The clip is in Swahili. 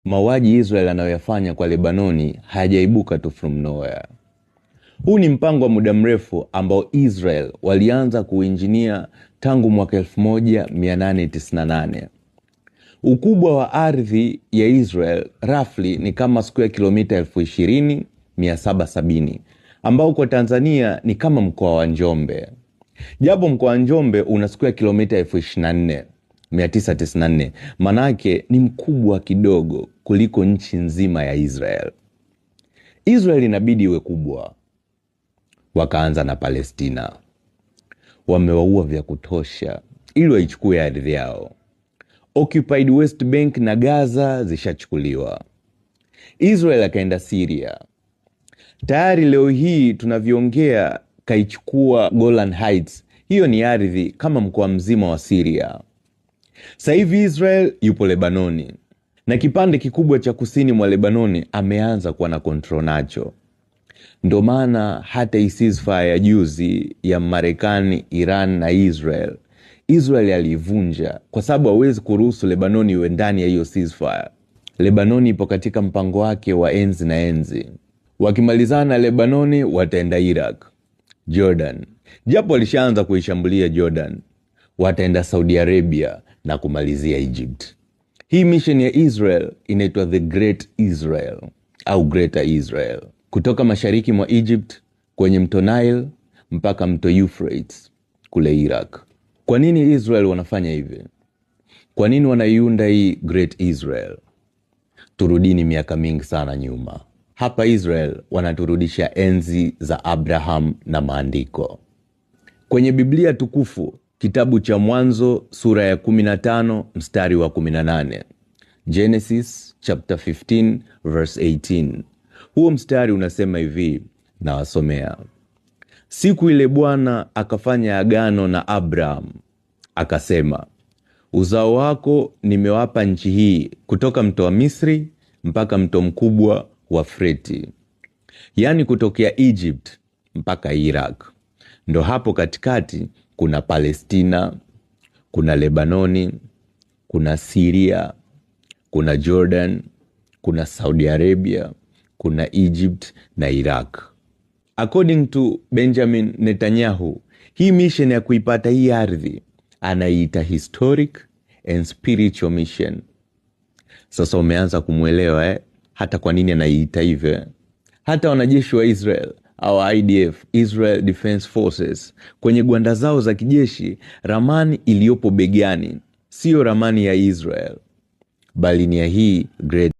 Mauaji Israel anayoyafanya kwa Lebanoni hayajaibuka tu from nowhere. Huu ni mpango wa muda mrefu ambao Israel walianza kuinjinia tangu mwaka 1898. Ukubwa wa ardhi ya Israel roughly ni kama square kilomita 20,770 ambao kwa Tanzania ni kama mkoa wa Njombe. Japo mkoa wa Njombe una square kilomita 24,994, manake ni mkubwa kidogo kuliko nchi nzima ya Israel. Israel inabidi iwe kubwa. Wakaanza na Palestina. Wamewaua vya kutosha ili waichukue ardhi yao. Occupied West Bank na Gaza zishachukuliwa. Israel akaenda Syria. Tayari leo hii tunavyoongea kaichukua Golan Heights. Hiyo ni ardhi kama mkoa mzima wa Syria. Sasa hivi Israel yupo Lebanoni. Na kipande kikubwa cha kusini mwa Lebanoni ameanza kuwa na control nacho. Ndio maana hata hii ceasefire ya juzi ya Marekani, Iran na Israel alivunja kwa sababu hawezi kuruhusu Lebanoni iwe ndani ya hiyo ceasefire. Lebanoni ipo katika mpango wake wa enzi na enzi. Wakimalizana Lebanoni wataenda Iraq, Jordan. Japo walishaanza kuishambulia Jordan. Wataenda Saudi Arabia na kumalizia Egypt. Hii mission ya Israel inaitwa The Great Israel au Greater Israel. Kutoka mashariki mwa Egypt kwenye mto Nile mpaka mto Euphrates kule Iraq. Kwa nini Israel wanafanya hivi? Kwa nini wanaiunda hii Great Israel? Turudini miaka mingi sana nyuma. Hapa Israel wanaturudisha enzi za Abraham na maandiko. Kwenye Biblia tukufu, kitabu cha Mwanzo sura ya 15 mstari wa 18. Genesis chapter 15 verse 18. Huo mstari unasema hivi, na wasomea. Siku ile Bwana akafanya agano na Abraham, akasema, uzao wako nimewapa nchi hii kutoka mto wa Misri mpaka mto mkubwa wa Freti. Yani kutokea Egypt mpaka Iraq. Ndo hapo katikati kuna Palestina, kuna Lebanoni, kuna Syria, kuna Jordan, kuna Saudi Arabia, kuna Egypt na Iraq. According to Benjamin Netanyahu, hii mission ya kuipata hii ardhi anaita historic and spiritual mission. Sasa umeanza kumuelewa hata kwa nini anaiita hivyo. Hata wanajeshi wa Israel au IDF, Israel Defense Forces, kwenye gwanda zao za kijeshi, ramani iliyopo begani sio ramani ya Israel, bali ni ya hii Great